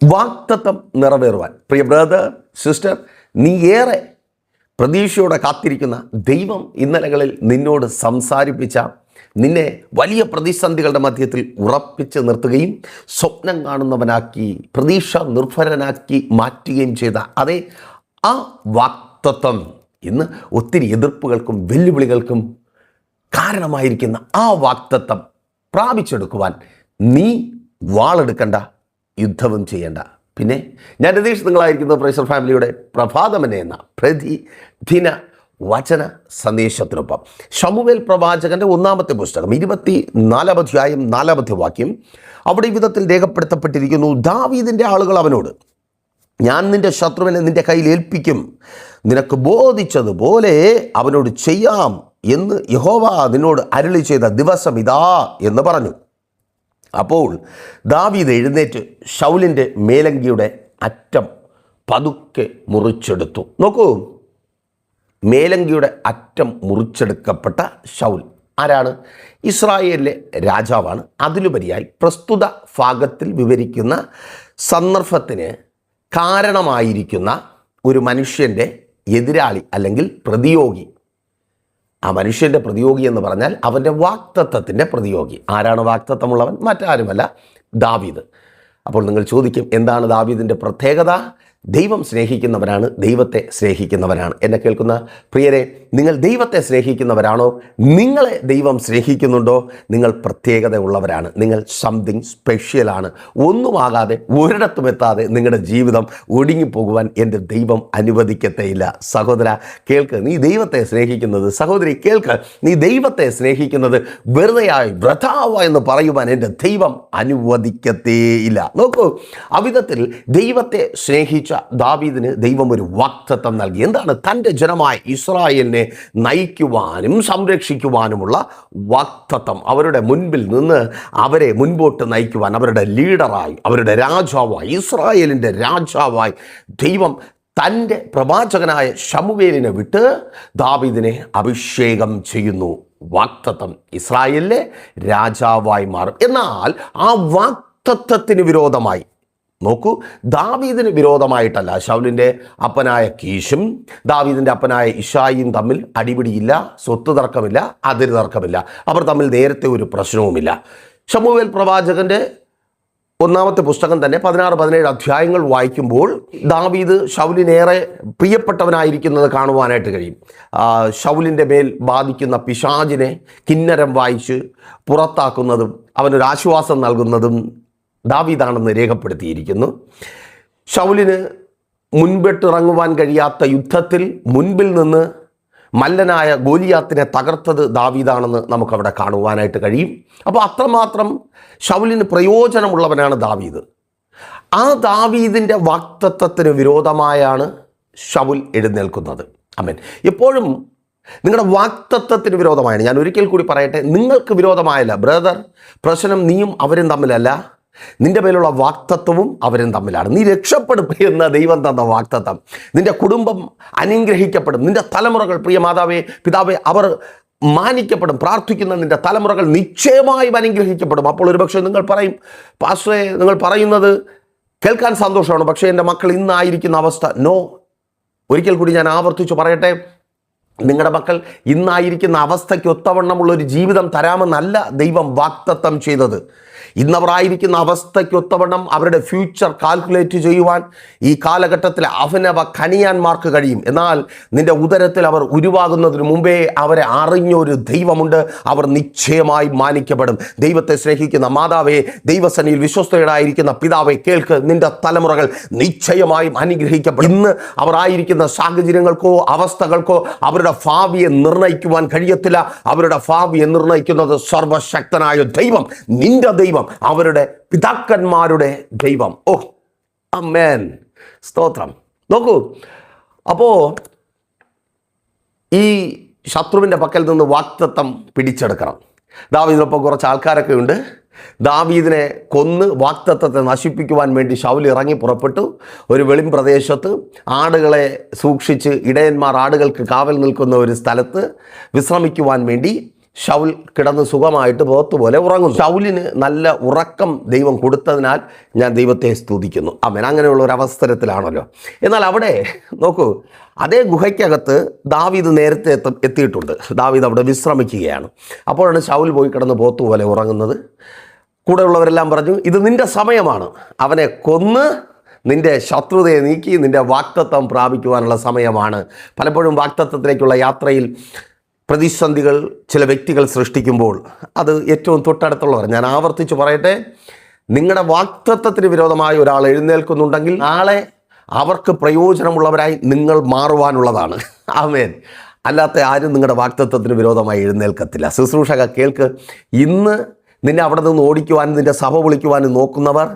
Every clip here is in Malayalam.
വാഗ്ദത്തം നിറവേറുവാൻ പ്രിയ ബ്രദർ സിസ്റ്റർ, നീ ഏറെ പ്രതീക്ഷയോടെ കാത്തിരിക്കുന്ന ദൈവം ഇന്നലകളിൽ നിന്നോട് സംസാരിപ്പിച്ച, നിന്നെ വലിയ പ്രതിസന്ധികളുടെ മധ്യത്തിൽ ഉറപ്പിച്ച് നിർത്തുകയും സ്വപ്നം കാണുന്നവനാക്കി പ്രതീക്ഷ നിർഭരനാക്കി മാറ്റുകയും ചെയ്ത അതേ ആ വാഗ്ദത്തം ഇന്ന് ഒത്തിരി എതിർപ്പുകൾക്കും വെല്ലുവിളികൾക്കും കാരണമായിരിക്കുന്ന ആ വാഗ്ദത്തം പ്രാപിച്ചെടുക്കുവാൻ നീ വാളെടുക്കണ്ട, യുദ്ധവും ചെയ്യേണ്ട. പിന്നെ ഞാൻ രതീഷ്, നിങ്ങളായിരിക്കുന്നത് പ്രൈസർ ഫാമിലിയുടെ പ്രഭാതമനെ എന്ന പ്രതിദിന വചന സന്ദേശത്തിനൊപ്പം ശമൂവേൽ പ്രവാചകന്റെ 1-ാമത്തെ പുസ്തകം 24-ാം അധ്യായം 4-ാമത്തെ വാക്യം, അവിടെ ഈ വിധത്തിൽ രേഖപ്പെടുത്തപ്പെട്ടിരിക്കുന്നു: ദാവീദിൻ്റെ ആളുകൾ അവനോട്, ഞാൻ നിൻ്റെ ശത്രുവിനെ നിൻ്റെ കയ്യിൽ ഏൽപ്പിക്കും, നിനക്ക് ബോധിച്ചതുപോലെ അവനോട് ചെയ്യാം എന്ന് യഹോവ നിന്നോട് അരുളി ചെയ്ത ദിവസം ഇതാ എന്ന് പറഞ്ഞു. അപ്പോൾ ദാവീദ് എഴുന്നേറ്റ് ശൗലിൻ്റെ മേലങ്കിയുടെ അറ്റം പതുക്കെ മുറിച്ചെടുത്തു. നോക്കൂ, മേലങ്കിയുടെ അറ്റം മുറിച്ചെടുക്കപ്പെട്ട ശൗൽ ആരാണ്? ഇസ്രായേലിലെ രാജാവാണ്. അതിലുപരിയായി പ്രസ്തുത ഭാഗത്തിൽ വിവരിക്കുന്ന സന്ദർഭത്തിന് കാരണമായിരിക്കുന്ന ഒരു മനുഷ്യൻ്റെ എതിരാളി അല്ലെങ്കിൽ പ്രതിയോഗി. ആ മനുഷ്യൻ്റെ പ്രതിയോഗി എന്ന് പറഞ്ഞാൽ അവൻ്റെ വാഗ്ദത്തത്തിൻ്റെ പ്രതിയോഗി. ആരാണ് വാഗ്ദത്തമുള്ളവൻ? മറ്റാരുമല്ല, ദാവീദ്. അപ്പോൾ നിങ്ങൾ ചോദിക്കും, എന്താണ് ദാവീദിൻ്റെ പ്രത്യേകത? ദൈവം സ്നേഹിക്കുന്നവരാണ്, ദൈവത്തെ സ്നേഹിക്കുന്നവരാണ്. എന്നെ കേൾക്കുന്ന പ്രിയരെ, നിങ്ങൾ ദൈവത്തെ സ്നേഹിക്കുന്നവരാണോ? നിങ്ങളെ ദൈവം സ്നേഹിക്കുന്നുണ്ടോ? നിങ്ങൾ പ്രത്യേകത ഉള്ളവരാണ്. നിങ്ങൾ സംതിങ് സ്പെഷ്യലാണ്. ഒന്നുമാകാതെ ഒരിടത്തും എത്താതെ നിങ്ങളുടെ ജീവിതം ഒടുങ്ങിപ്പോകുവാൻ എൻ്റെ ദൈവം അനുവദിക്കത്തേയില്ല. സഹോദര കേൾക്ക്, നീ ദൈവത്തെ സ്നേഹിക്കുന്നത്, സഹോദരി കേൾക്ക്, നീ ദൈവത്തെ സ്നേഹിക്കുന്നത് വെറുതെയായി വൃഥാവ എന്ന് പറയുവാൻ എൻ്റെ ദൈവം അനുവദിക്കത്തേയില്ല. നോക്കൂ, അവിധത്തിൽ ദൈവത്തെ സ്നേഹിച്ച ദാവീദിന് ദൈവം ഒരു വാഗ്ദത്തം നൽകി. എന്താണ്? തൻ്റെ ജനമായ ഇസ്രായേലിനെ നയിക്കുവാനും സംരക്ഷിക്കുവാനുമുള്ള വാഗ്ദത്തം. അവരുടെ മുൻപിൽ നിന്ന് അവരെ മുൻപോട്ട് നയിക്കുവാൻ, അവരുടെ ലീഡറായി, അവരുടെ രാജാവായി, ഇസ്രായേലിൻ്റെ രാജാവായി ദൈവം തൻ്റെ പ്രവാചകനായ ശമൂവേലിനെ വിട്ട് ദാവീദിനെ അഭിഷേകം ചെയ്യുന്നു. വാഗ്ദത്തം ഇസ്രായേലിലെ രാജാവായി മാറും. എന്നാൽ ആ വാഗ്ദത്തത്തിന് വിരോധമായി, നോക്കൂ, ദാവീദിന് വിരോധമായിട്ടല്ല ശൗലിൻ്റെ അപ്പനായ കീശും ദാവീദിൻ്റെ അപ്പനായ ഇശായിയും തമ്മിൽ അടിപിടിയില്ല, സ്വത്ത് തർക്കമില്ല, അതിര് തർക്കമില്ല. അവർ തമ്മിൽ നേരത്തെ ഒരു പ്രശ്നവുമില്ല. ശമൂവേൽ പ്രവാചകൻ്റെ 1-ാമത്തെ പുസ്തകം തന്നെ 16-17 അധ്യായങ്ങൾ വായിക്കുമ്പോൾ ദാവീദ് ശൗലിനേറെ പ്രിയപ്പെട്ടവനായിരിക്കുന്നത് കാണുവാനായിട്ട് കഴിയും. ശൗലിൻ്റെ മേൽ ബാധിക്കുന്ന പിശാചിനെ കിന്നരം വായിച്ച് പുറത്താക്കുന്നതും അവനൊരാശ്വാസം നൽകുന്നതും ദാവീദാണെന്ന് രേഖപ്പെടുത്തിയിരിക്കുന്നു. ശൗലിന് മുൻപിട്ടിറങ്ങുവാൻ കഴിയാത്ത യുദ്ധത്തിൽ മുൻപിൽ നിന്ന് മല്ലനായ ഗോലിയാത്തിനെ തകർത്തത് ദാവീദാണെന്ന് നമുക്കവിടെ കാണുവാനായിട്ട് കഴിയും. അപ്പോൾ അത്രമാത്രം ശൗലിന് പ്രയോജനമുള്ളവനാണ് ദാവീദ്. ആ ദാവീദിൻ്റെ വാഗ്ദത്തത്തിന് വിരോധമായാണ് ശൗൽ എഴുന്നേൽക്കുന്നത്. ആമേൻ. എപ്പോഴും നിങ്ങളുടെ വാഗ്ദത്തത്തിന് വിരോധമായാണ്. ഞാൻ ഒരിക്കൽ കൂടി പറയട്ടെ, നിങ്ങൾക്ക് വിരോധമായല്ല ബ്രദർ, പ്രശ്നം നീയും അവരും തമ്മിലല്ല, നിന്റെ മേലുള്ള വാഗ്ദത്തവും അവരും തമ്മിലാണ്. നീ രക്ഷപ്പെടും എന്ന ദൈവം തന്ന വാഗ്ദത്തം. നിന്റെ കുടുംബം അനുഗ്രഹിക്കപ്പെടും. നിന്റെ തലമുറകൾ, പ്രിയ മാതാവേ പിതാവേ, അവർ മാനിക്കപ്പെടും. പ്രാർത്ഥിക്കുന്ന നിന്റെ തലമുറകൾ നിശ്ചയമായും അനുഗ്രഹിക്കപ്പെടും. അപ്പോൾ ഒരുപക്ഷെ നിങ്ങൾ പറയും, പാസ്റ്ററെ നിങ്ങൾ പറയുന്നത് കേൾക്കാൻ സന്തോഷമാണ്, പക്ഷേ എൻ്റെ മക്കൾ ഇന്നായിരിക്കുന്ന അവസ്ഥ. നോ, ഒരിക്കൽ കൂടി ഞാൻ ആവർത്തിച്ചു പറയട്ടെ, നിങ്ങളുടെ മക്കൾ ഇന്നായിരിക്കുന്ന അവസ്ഥയ്ക്ക് ഒത്തവണ്ണമുള്ളൊരു ജീവിതം തരാമെന്നല്ല ദൈവം വാഗ്ദത്തം ചെയ്തത്. ഇന്നവരായിരിക്കുന്ന അവസ്ഥയ്ക്കൊത്തവണ്ണം അവരുടെ ഫ്യൂച്ചർ കാൽക്കുലേറ്റ് ചെയ്യുവാൻ ഈ കാലഘട്ടത്തിൽ അവനവ കനിയാന്മാർക്ക് കഴിയും. എന്നാൽ നിന്റെ ഉദരത്തിൽ അവർ ഉരുവാകുന്നതിന് മുമ്പേ അവരെ അറിഞ്ഞൊരു ദൈവമുണ്ട്. അവർ നിശ്ചയമായി മാനിക്കപ്പെടും. ദൈവത്തെ സ്നേഹിക്കുന്ന മാതാവേ, ദൈവസന്നിധിയിൽ വിശ്വസ്തരായിരിക്കുന്ന പിതാവേ കേൾക്ക്, നിന്റെ തലമുറകൾ നിശ്ചയമായും അനുഗ്രഹിക്കപ്പെടും. ഇന്ന് അവർ ആയിരിക്കുന്ന സാഹചര്യങ്ങൾക്കോ അവസ്ഥകൾക്കോ അവരുടെ ഭാവിയെ നിർണ്ണയിക്കുവാൻ കഴിയത്തില്ല. അവരുടെ ഭാവിയെ നിർണ്ണയിക്കുന്നത് സർവശക്തനായ ദൈവം, നിന്റെ ദൈവം, അവരുടെ പിതാക്കന്മാരുടെ ദൈവം. ഓ ആമേൻ, സ്തോത്രം. നോക്കൂ, അപ്പോൾ ഈ ശത്രുവിൻ്റെ പക്കൽ നിന്ന് വാഗ്ദത്തം പിടിച്ചെടുക്കണം. ദാവീദിനൊപ്പം കുറച്ച് ആൾക്കാരൊക്കെ ഉണ്ട്. ദാവീദിനെ കൊന്ന് വാഗ്ദത്തത്തെ നശിപ്പിക്കുവാൻ വേണ്ടി ശൗൽ ഇറങ്ങി പുറപ്പെട്ടു. ഒരു വെളിം പ്രദേശത്ത് ആടുകളെ സൂക്ഷിച്ച് ഇടയന്മാർ ആടുകൾക്ക് കാവൽ നിൽക്കുന്ന ഒരു സ്ഥലത്ത് വിശ്രമിക്കുവാൻ വേണ്ടി ശൗൽ കിടന്ന് സുഖമായിട്ട് പോത്തുപോലെ ഉറങ്ങുന്നു. ശൗലിന് നല്ല ഉറക്കം ദൈവം കൊടുത്തതിനാൽ ഞാൻ ദൈവത്തെ സ്തുതിക്കുന്നു. ആമേൻ. അങ്ങനെയുള്ള ഒരു അവസരത്തിലാണല്ലോ. എന്നാൽ അവിടെ നോക്കൂ, അതേ ഗുഹയ്ക്കകത്ത് ദാവീദ് നേരത്തെ എത്തിയിട്ടുണ്ട്. ദാവീദ് അവിടെ വിശ്രമിക്കുകയാണ്. അപ്പോഴാണ് ശൗൽ പോയി കിടന്ന് പോത്തുപോലെ ഉറങ്ങുന്നത്. കൂടെയുള്ളവരെല്ലാം പറഞ്ഞു, ഇത് നിൻ്റെ സമയമാണ്, അവനെ കൊന്ന് നിൻ്റെ ശത്രുതയെ നീക്കി നിൻ്റെ വാഗ്ദത്തം പ്രാപിക്കുവാനുള്ള സമയമാണ്. പലപ്പോഴും വാഗ്ദത്തത്തിലേക്കുള്ള യാത്രയിൽ പ്രതിസന്ധികൾ ചില വ്യക്തികൾ സൃഷ്ടിക്കുമ്പോൾ അത് ഏറ്റവും തൊട്ടടുത്തുള്ളവർ, ഞാൻ ആവർത്തിച്ച് പറയട്ടെ, നിങ്ങളുടെ വാഗ്ദത്തത്തിന് വിരോധമായി ഒരാൾ എഴുന്നേൽക്കുന്നുണ്ടെങ്കിൽ നാളെ അവർക്ക് പ്രയോജനമുള്ളവരായി നിങ്ങൾ മാറുവാനുള്ളതാണ്. ആമേൻ. അല്ലാത്ത ആരും നിങ്ങളുടെ വാഗ്ദത്തത്തിന് വിരോധമായി എഴുന്നേൽക്കത്തില്ല. ശുശ്രൂഷക കേൾക്ക്, ഇന്ന് നിന്നെ അവിടെ നിന്ന് ഓടിക്കുവാനും നിൻ്റെ സഭ വിളിക്കുവാനും നോക്കുന്നവർ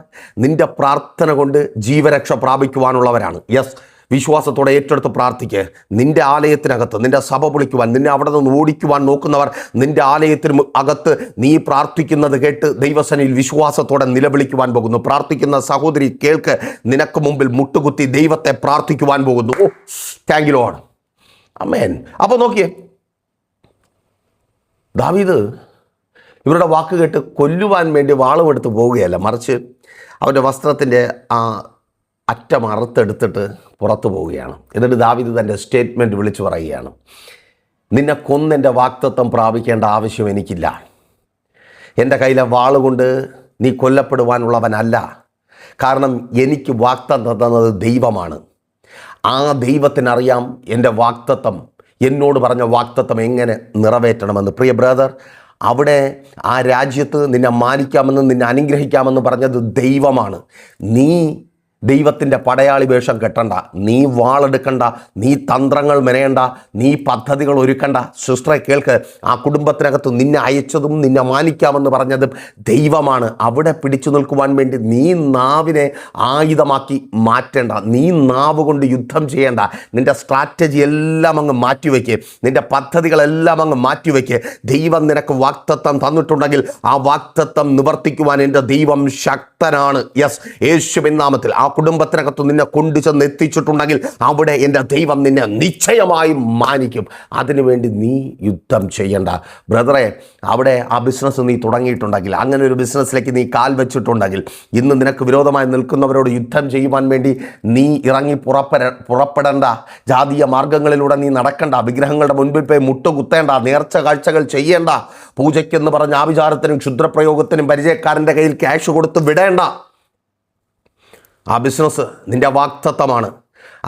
നിൻ്റെ പ്രാർത്ഥന കൊണ്ട് ജീവരക്ഷ പ്രാപിക്കുവാനുള്ളവരാണ്. യെസ്, വിശ്വാസത്തോടെ ഏറ്റെടുത്ത് പ്രാർത്ഥിക്കുക. നിൻ്റെ ആലയത്തിനകത്ത് നിൻ്റെ സഭ വിളിക്കുവാൻ, നിന്നെ അവിടെ നിന്ന് ഓടിക്കുവാൻ നോക്കുന്നവർ നിൻ്റെ ആലയത്തിന് അകത്ത് നീ പ്രാർത്ഥിക്കുന്നത് കേട്ട് ദൈവസനയിൽ വിശ്വാസത്തോടെ നിലവിളിക്കുവാൻ പോകുന്നു. പ്രാർത്ഥിക്കുന്ന സഹോദരി കേൾക്ക്, നിനക്ക് മുമ്പിൽ മുട്ടുകുത്തി ദൈവത്തെ പ്രാർത്ഥിക്കുവാൻ പോകുന്നു. ഓ, താങ്ക് യു ലോർഡ്. ആമേൻ. അപ്പോൾ നോക്കിയേ, ദാവീദ് ഇവരുടെ വാക്ക് കേട്ട് കൊല്ലുവാൻ വേണ്ടി വാളുമെടുത്ത് പോവുകയല്ല, മറിച്ച് അവൻ്റെ വസ്ത്രത്തിൻ്റെ ആ അറ്റം അറുത്തെടുത്തിട്ട് പുറത്തു പോവുകയാണ്. എന്നിട്ട് ദാവീദ് തൻ്റെ സ്റ്റേറ്റ്മെൻറ്റ് വിളിച്ചു പറയുകയാണ്, നിന്നെ കൊന്നെൻ്റെ വാഗ്ദത്തം പ്രാപിക്കേണ്ട ആവശ്യം എനിക്കില്ല. എൻ്റെ കയ്യിലെ വാളുകൊണ്ട് നീ കൊല്ലപ്പെടുവാനുള്ളവനല്ല. കാരണം എനിക്ക് വാഗ്ദത്തം തന്നത് ദൈവമാണ്. ആ ദൈവത്തിനറിയാം എൻ്റെ വാഗ്ദത്തം, എന്നോട് പറഞ്ഞ വാഗ്ദത്തം എങ്ങനെ നിറവേറ്റണമെന്ന്. പ്രിയ ബ്രദർ, അവിടെ ആ രാജ്യത്ത് നിന്നെ മാനിക്കാമെന്ന് നിന്നെ അനുഗ്രഹിക്കാമെന്ന് പറഞ്ഞത് ദൈവമാണ്. നീ ദൈവത്തിൻ്റെ പടയാളി വേഷം കെട്ടണ്ട, നീ വാളെടുക്കണ്ട, നീ തന്ത്രങ്ങൾ മെനയണ്ട, നീ പദ്ധതികൾ ഒരുക്കണ്ട. സിസ്റ്ററെ കേൾക്ക്, ആ കുടുംബത്തിനകത്ത് നിന്നെ അയച്ചതും നിന്നെ മാനിക്കാമെന്ന് പറഞ്ഞതും ദൈവമാണ്. അവിടെ പിടിച്ചു നിൽക്കുവാൻ വേണ്ടി നീ നാവിനെ ആയുധമാക്കി മാറ്റേണ്ട, നീ നാവ് കൊണ്ട് യുദ്ധം ചെയ്യേണ്ട. നിൻ്റെ സ്ട്രാറ്റജി എല്ലാം അങ്ങ് മാറ്റിവെക്ക്, നിൻ്റെ പദ്ധതികളെല്ലാം അങ്ങ് മാറ്റിവെക്ക്. ദൈവം നിനക്ക് വാഗ്ദത്തം തന്നിട്ടുണ്ടെങ്കിൽ ആ വാഗ്ദത്തം നിവർത്തിക്കുവാൻ എൻ്റെ ദൈവം ശക്തനാണ്. യെസ്, യേശുവിൻ നാമത്തിൽ. ആ കുടുംബത്തിനകത്ത് നിന്നെ കൊണ്ടുചെന്ന് എത്തിച്ചിട്ടുണ്ടെങ്കിൽ അവിടെ എൻ്റെ ദൈവം നിന്നെ നിശ്ചയമായും മാനിക്കും. അതിനുവേണ്ടി നീ യുദ്ധം ചെയ്യണ്ട. ബ്രദറെ, അവിടെ ആ ബിസിനസ് നീ തുടങ്ങിയിട്ടുണ്ടെങ്കിൽ, അങ്ങനെ ഒരു ബിസിനസ്സിലേക്ക് നീ കാൽ വെച്ചിട്ടുണ്ടെങ്കിൽ, ഇന്ന് നിനക്ക് വിരോധമായി നിൽക്കുന്നവരോട് യുദ്ധം ചെയ്യുവാൻ വേണ്ടി നീ ഇറങ്ങി പുറപ്പെടേണ്ട. ജാതീയ മാർഗങ്ങളിലൂടെ നീ നടക്കണ്ട. വിഗ്രഹങ്ങളുടെ മുൻപിൽ പോയി മുട്ടുകുത്തേണ്ട. നേർച്ച കാഴ്ചകൾ ചെയ്യേണ്ട. പൂജയ്ക്കെന്ന് പറഞ്ഞ ആഭിചാരത്തിനും ക്ഷുദ്രപ്രയോഗത്തിനും പരിചയക്കാരൻ്റെ കയ്യിൽ ക്യാഷ് കൊടുത്ത് വിടേണ്ട. ആ ബിസിനസ് നിൻ്റെ വാഗ്ദത്തമാണ്.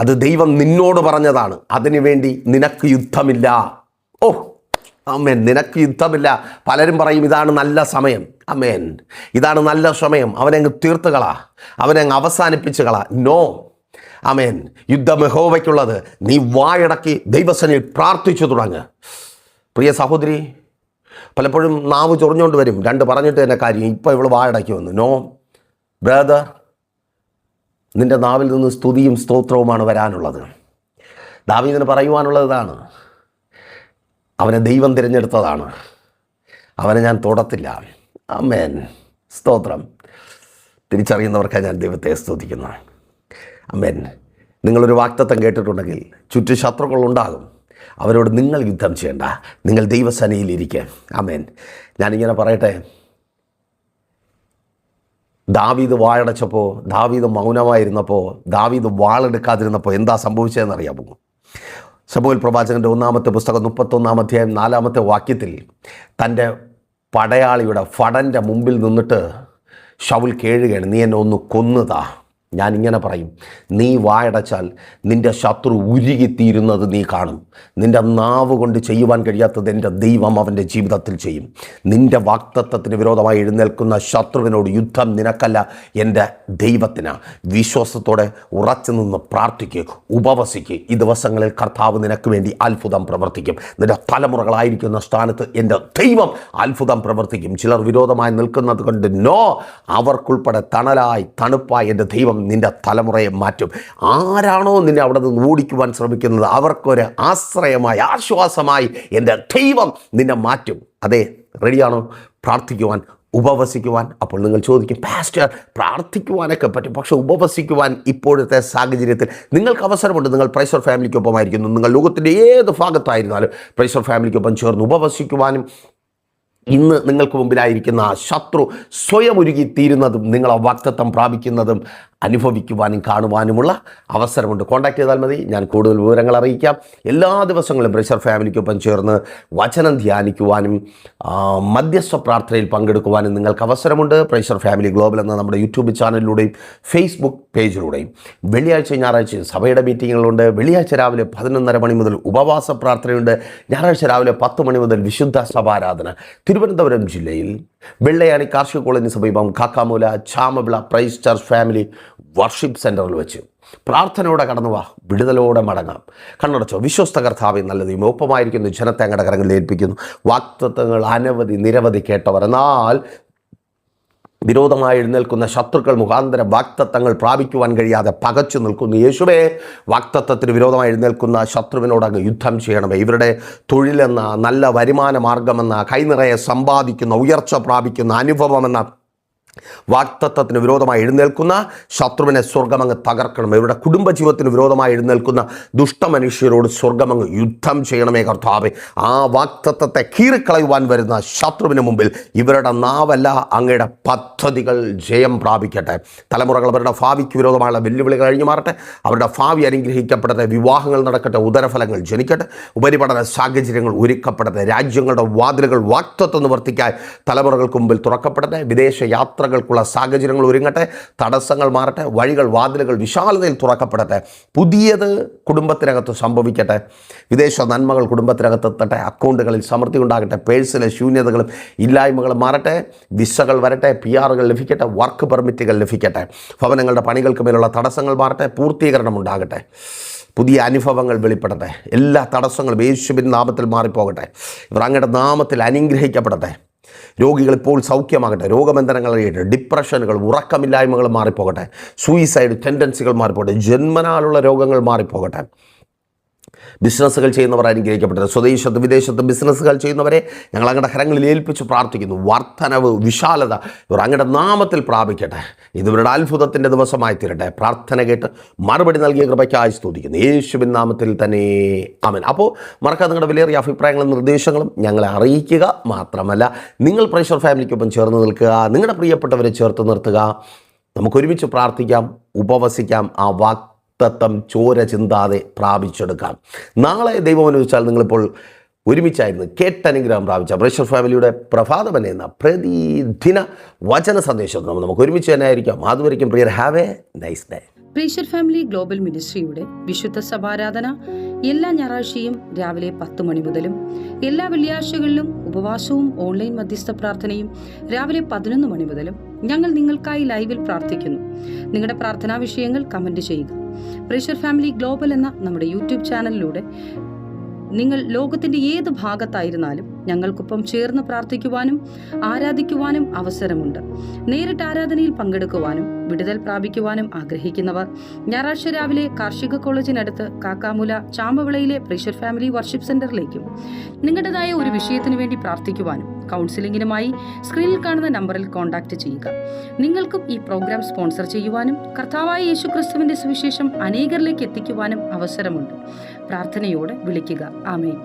അത് ദൈവം നിന്നോട് പറഞ്ഞതാണ്. അതിനുവേണ്ടി നിനക്ക് യുദ്ധമില്ല. ഓ ആമേൻ, നിനക്ക് യുദ്ധമില്ല. പലരും പറയും ഇതാണ് നല്ല സമയം. ആമേൻ, ഇതാണ് നല്ല സമയം, അവനങ്ങ് തീർത്തുകളാ, അവനങ്ങ് അവസാനിപ്പിച്ചുകളാ. നോ, ആമേൻ. യുദ്ധം യഹോവയ്ക്കുള്ളത്. നീ വായടക്കി ദൈവസന്നിധിയിൽ പ്രാർത്ഥിച്ചു തുടങ്ങ്. പ്രിയ സഹോദരി, പലപ്പോഴും നാവ് ചൊറിഞ്ഞുകൊണ്ട് വരും, രണ്ട് പറഞ്ഞിട്ട് തന്നെ കാര്യം, ഇപ്പോൾ ഇവൾ വായടക്കി വന്നു. നോ ബ്രദർ, നിൻ്റെ നാവിൽ നിന്ന് സ്തുതിയും സ്തോത്രവുമാണ് വരാനുള്ളത്. ദാവീദിന് പറയുവാനുള്ളതാണ്, അവനെ ദൈവം തിരഞ്ഞെടുത്തതാണ്, അവനെ ഞാൻ തൊടത്തില്ല. ആമേൻ, സ്തോത്രം. തിരിച്ചറിയുന്നവർക്കാണ് ഞാൻ ദൈവത്തെ സ്തുതിക്കുന്നു. ആമേൻ. നിങ്ങളൊരു വാഗ്ദത്തം കേട്ടിട്ടുണ്ടെങ്കിൽ ചുറ്റും ശത്രുക്കളുണ്ടാകും. അവരോട് നിങ്ങൾ യുദ്ധം ചെയ്യേണ്ട, നിങ്ങൾ ദൈവസന്നിധിയിലിരിക്കുക. ആമേൻ. ഞാനിങ്ങനെ പറയട്ടെ, ദാവീദ് വായടച്ചപ്പോൾ, ദാവീദ് മൗനമായിരുന്നപ്പോൾ, ദാവീദ് വാളെടുക്കാതിരുന്നപ്പോൾ എന്താ സംഭവിച്ചതെന്നറിയാമോ? ശമൂവേൽ പ്രവാചകൻ്റെ 1-ാമത്തെ പുസ്തകം 31-ാം അധ്യായം 4-ാമത്തെ വാക്യത്തിൽ തൻ്റെ പടയാളിയുടെ ഫടൻ്റെ മുമ്പിൽ നിന്നിട്ട് ശൗൽ കേഴുകയാണ്, നീ എന്നെ ഒന്ന് കൊന്നുതാ. ഞാനിങ്ങനെ പറയും, നീ വായടച്ചാൽ നിൻ്റെ ശത്രു ഉരുകിത്തീരുന്നത് നീ കാണും. നിൻ്റെ നാവ് കൊണ്ട് ചെയ്യുവാൻ കഴിയാത്തത് എൻ്റെ ദൈവം അവൻ്റെ ജീവിതത്തിൽ ചെയ്യും. നിൻ്റെ വാഗ്ദത്തത്തിന് വിരോധമായി എഴുന്നേൽക്കുന്ന ശത്രുവിനോട് യുദ്ധം നിനക്കല്ല, എൻ്റെ ദൈവത്തിനാണ്. വിശ്വാസത്തോടെ ഉറച്ചു നിന്ന് പ്രാർത്ഥിക്കുക, ഉപവസിക്കുക. ഈ ദിവസങ്ങളിൽ കർത്താവ് നിനക്ക് വേണ്ടി അത്ഭുതം പ്രവർത്തിക്കും. നിൻ്റെ തലമുറകളായിരിക്കുന്ന സ്ഥാനത്ത് എൻ്റെ ദൈവം അത്ഭുതം പ്രവർത്തിക്കും. ചിലർ വിരോധമായി നിൽക്കുന്നത് കൊണ്ട് നോ, അവർക്കുൾപ്പെടെ തണലായി തണുപ്പായി എൻ്റെ ദൈവം നിൻ്റെ തലമുറയെ മാറ്റും. ആരാണോ നിന്നെ അവിടെ നിന്ന് ഓടിക്കുവാൻ ശ്രമിക്കുന്നത് അവർക്കൊരു ആശ്രയമായി, ആശ്വാസമായി എൻ്റെ ദൈവം നിന്നെ മാറ്റും. അതെ, റെഡിയാണോ പ്രാർത്ഥിക്കുവാൻ, ഉപവസിക്കുവാൻ? അപ്പോൾ നിങ്ങൾ ചോദിക്കും, പാസ്റ്റർ പ്രാർത്ഥിക്കുവാനൊക്കെ പറ്റും, പക്ഷേ ഉപവസിക്കുവാൻ ഇപ്പോഴത്തെ സാഹചര്യത്തിൽ നിങ്ങൾക്ക് അവസരമുണ്ട്. നിങ്ങൾ പ്രൈസർ ഫാമിലിക്കൊപ്പമായിരിക്കുന്നു, നിങ്ങൾ ലോകത്തിൻ്റെ ഏത് ഭാഗത്തായിരുന്നാലും പ്രൈസർ ഫാമിലിക്കൊപ്പം ചേർന്ന് ഉപവസിക്കുവാനും ഇന്ന് നിങ്ങൾക്ക് മുമ്പിലായിരിക്കുന്ന ശത്രു സ്വയം ഒരുങ്ങിത്തീരുന്നതും നിങ്ങൾ ആ വാഗ്ദത്തം പ്രാപിക്കുന്നതും അനുഭവിക്കുവാനും കാണുവാനുമുള്ള അവസരമുണ്ട്. കോൺടാക്ട് ചെയ്താൽ മതി, ഞാൻ കൂടുതൽ വിവരങ്ങൾ അറിയിക്കാം. എല്ലാ ദിവസങ്ങളും പ്രഷർ ഫാമിലിക്കൊപ്പം ചേർന്ന് വചനം ധ്യാനിക്കുവാനും മധ്യസ്ഥ പ്രാർത്ഥനയിൽ പങ്കെടുക്കുവാനും നിങ്ങൾക്ക് അവസരമുണ്ട്. പ്രഷർ ഫാമിലി ഗ്ലോബൽ എന്ന നമ്മുടെ യൂട്യൂബ് ചാനലിലൂടെയും ഫേസ്ബുക്ക് പേജിലൂടെയും. വെള്ളിയാഴ്ച ഞായറാഴ്ച സഭയുടെ മീറ്റിങ്ങുകളുണ്ട്. വെള്ളിയാഴ്ച രാവിലെ 11:30 മണി മുതൽ ഉപവാസ പ്രാർത്ഥനയുണ്ട്. ഞായറാഴ്ച രാവിലെ 10 മണി മുതൽ വിശുദ്ധ സഭാരാധന. തിരുവനന്തപുരം ജില്ലയിൽ വെള്ളയാണി കാർഷിക കോളേജിന് സമീപം Kakkamoola Chamavila praise church family worship സെൻറ്ററിൽ വെച്ച് പ്രാർത്ഥനയോടെ കടന്നു വാ, വിടുതലോടെ മടങ്ങാം. കണ്ണടച്ചോ. വിശ്വസ്ത കർത്താവേ, നല്ല ദൈവം, ഒപ്പമായിരിക്കുന്നു ജനത്തെ അങ്ങയുടെ കരങ്ങളിൽ ഏൽപ്പിക്കുന്നു. വാഗ്ദത്തങ്ങൾ നിരവധി കേട്ടവർ, എന്നാൽ വിരോധമായി എഴുന്നേൽക്കുന്ന ശത്രുക്കൾ മുഖാന്തരം വാഗ്ദത്തങ്ങൾ പ്രാപിക്കുവാൻ കഴിയാതെ പകച്ചു നിൽക്കുന്നു. യേശുവേ, വാഗ്ദത്തത്തിന് വിരോധമായി എഴുന്നേൽക്കുന്ന ശത്രുവിനോട് അങ്ങ് യുദ്ധം ചെയ്യണമേ. ഇവരുടെ തൊഴിലെന്ന, നല്ല വരുമാന മാർഗമെന്ന, കൈനിറയെ സമ്പാദിക്കുന്ന, ഉയർച്ച പ്രാപിക്കുന്ന അനുഭവമെന്ന വാഗ്ദത്തത്തിന് വിരോധമായി എഴുന്നേൽക്കുന്ന ശത്രുവിനെ സ്വർഗമങ്ങ് തകർക്കണം. ഇവരുടെ കുടുംബജീവിതത്തിന് വിരോധമായി എഴുന്നേൽക്കുന്ന ദുഷ്ടമനുഷ്യരോട് സ്വർഗമങ്ങ് യുദ്ധം ചെയ്യണമേ കർത്താവേ. ആ വാഗ്ദത്തത്തെ കീറിക്കളയുവാൻ വരുന്ന ശത്രുവിന് മുമ്പിൽ ഇവരുടെ നാവല്ല, അങ്ങയുടെ പദ്ധതികൾ ജയം പ്രാപിക്കട്ടെ. തലമുറകൾ അവരുടെ ഭാവിക്ക് വിരോധമായുള്ള വെല്ലുവിളികൾ കഴിഞ്ഞു മാറട്ടെ. അവരുടെ ഭാവി അനുഗ്രഹിക്കപ്പെടട്ടെ. വിവാഹങ്ങൾ നടക്കട്ടെ. ഉദരഫലങ്ങൾ ജനിക്കട്ടെ. ഉപരിപഠന സാഹചര്യങ്ങൾ ഒരുക്കപ്പെടട്ടെ. രാജ്യങ്ങളുടെ വാതിലുകൾ വാഗ്ദത്തം നിവർത്തിക്കായി തലമുറകൾക്ക് മുമ്പിൽ തുറക്കപ്പെടട്ടെ. വിദേശ യാത്രകൾക്കുള്ള സാഹചര്യങ്ങൾ ഒരുങ്ങട്ടെ. തടസ്സങ്ങൾ മാറട്ടെ. വഴികൾ, വാതിലുകൾ വിശാലതയിൽ തുറക്കപ്പെടട്ടെ. പുതിയത് കുടുംബത്തിനകത്ത് സംഭവിക്കട്ടെ. വിദേശ നന്മകൾ കുടുംബത്തിനകത്തെത്തട്ടെ. അക്കൗണ്ടുകളിൽ സമൃദ്ധി ഉണ്ടാകട്ടെ. പേഴ്സിലെ ശൂന്യതകളും ഇല്ലായ്മകളും മാറട്ടെ. വിസകൾ വരട്ടെ. PR ലഭിക്കട്ടെ. വർക്ക് പെർമിറ്റുകൾ ലഭിക്കട്ടെ. ഭവനങ്ങളുടെ പണികൾക്ക് മേലുള്ള തടസ്സങ്ങൾ മാറട്ടെ. പൂർത്തീകരണം ഉണ്ടാകട്ടെ. പുതിയ അനുഭവങ്ങൾ വെളിപ്പെടട്ടെ. എല്ലാ തടസ്സങ്ങളും യേശുവിൻ നാമത്തിൽ മാറിപ്പോകട്ടെ. ഇവർ അങ്ങയുടെ നാമത്തിൽ അനുഗ്രഹിക്കപ്പെടട്ടെ. രോഗികൾ ഇപ്പോൾ സൗഖ്യമാകട്ടെ. രോഗബന്ധനങ്ങൾ കഴിയട്ടെ. ഡിപ്രഷനുകൾ, ഉറക്കമില്ലായ്മകൾ മാറിപ്പോകട്ടെ. സൂയിസൈഡ് ടെൻഡൻസികൾ മാറിപ്പോകട്ടെ. ജന്മനാലുള്ള രോഗങ്ങൾ മാറിപ്പോകട്ടെ. ബിസിനസ്സുകൾ ചെയ്യുന്നവർ അനുഗ്രഹിക്കപ്പെട്ടത്. സ്വദേശത്ത് വിദേശത്ത് ബിസിനസ്സുകൾ ചെയ്യുന്നവരെ ഞങ്ങൾ അങ്ങയുടെ കരങ്ങളിൽ ഏൽപ്പിച്ച് പ്രാർത്ഥിക്കുന്നു. വർധനവ്, വിശാലത ഇവർ അങ്ങയുടെ നാമത്തിൽ പ്രാപിക്കട്ടെ. ഇതിവരുടെ അത്ഭുതത്തിൻ്റെ ദിവസമായി തീരട്ടെ. പ്രാർത്ഥന കേട്ട് മറുപടി നൽകിയ കൃപയ്ക്കായി സ്തുതിക്കുന്നു. യേശുവിൻ നാമത്തിൽ തന്നെ ആമേൻ. അപ്പോൾ മറക്കാതെ നിങ്ങളുടെ വിലയേറിയ അഭിപ്രായങ്ങളും നിർദ്ദേശങ്ങളും ഞങ്ങളെ അറിയിക്കുക. മാത്രമല്ല, നിങ്ങൾ പ്രഷർ ഫാമിലിക്കൊപ്പം ചേർന്ന് നിൽക്കുക. നിങ്ങളുടെ പ്രിയപ്പെട്ടവരെ ചേർത്ത് നിർത്തുക. നമുക്കൊരുമിച്ച് പ്രാർത്ഥിക്കാം, ഉപവസിക്കാം. ആ വാഗ്ദത്തം ചോര ചിന്താതെ പ്രാപിച്ചെടുക്കാം. നാളെ ദൈവം അനുവദിച്ചാൽ നിങ്ങളിപ്പോൾ ഒരുമിച്ചായിരുന്നു കേട്ടനുഗ്രഹം പ്രാപിച്ച പ്രഷർ ഫാമിലിയുടെ പ്രഭാതമൻ എന്ന പ്രതിദിന വചന സന്ദേശം നമുക്ക് ഒരുമിച്ച് തന്നെ ആയിരിക്കാം. അതുവരെയ്ക്കും പ്രിയർ, ഹാവ് എ നൈസ് ഡേ. പ്രഷർ ഫാമിലി ഗ്ലോബൽ മിനിസ്ട്രിയുടെ വിശുദ്ധ സഭാരാധന എല്ലാ ഞായറാഴ്ചയും രാവിലെ 10 മണി മുതലും എല്ലാ വെള്ളിയാഴ്ചകളിലും ഉപവാസവും ഓൺലൈൻ മധ്യസ്ഥ പ്രാർത്ഥനയും രാവിലെ 11 മണി മുതലും ഞങ്ങൾ നിങ്ങൾക്കായി ലൈവിൽ പ്രാർത്ഥിക്കുന്നു. നിങ്ങളുടെ പ്രാർത്ഥനാ വിഷയങ്ങൾ കമന്റ് ചെയ്യുക. പ്രഷർ ഫാമിലി ഗ്ലോബൽ എന്ന നമ്മുടെ യൂട്യൂബ് ചാനലിലൂടെ നിങ്ങൾ ലോകത്തിന്റെ ഏത് ഭാഗത്തായിരുന്നാലും ഞങ്ങൾക്കൊപ്പം ചേർന്ന് പ്രാർത്ഥിക്കുവാനും ആരാധിക്കുവാനും അവസരമുണ്ട്. നേരിട്ട് ആരാധനയിൽ പങ്കെടുക്കുവാനും വിടുതൽ പ്രാപിക്കുവാനും ആഗ്രഹിക്കുന്നവർ ഞായറാഴ്ച രാവിലെ കാർഷിക കോളേജിനടുത്ത് കാക്കാമൂല ചാമ്പവിളയിലെ പ്രഷർ ഫാമിലി വർഷിപ്പ് സെന്ററിലേക്കും നിങ്ങളുടേതായ ഒരു വിഷയത്തിനു വേണ്ടി പ്രാർത്ഥിക്കുവാനും കൗൺസിലിംഗിനുമായി സ്ക്രീനിൽ കാണുന്ന നമ്പറിൽ കോൺടാക്ട് ചെയ്യുക. നിങ്ങൾക്കും ഈ പ്രോഗ്രാം സ്പോൺസർ ചെയ്യുവാനും കർത്താവായ യേശുക്രിസ്തുവിന്റെ സുവിശേഷം അനേകരിലേക്ക് എത്തിക്കുവാനും അവസരമുണ്ട്. പ്രാർത്ഥനയോടെ വിളിക്കുക. ആമേൻ.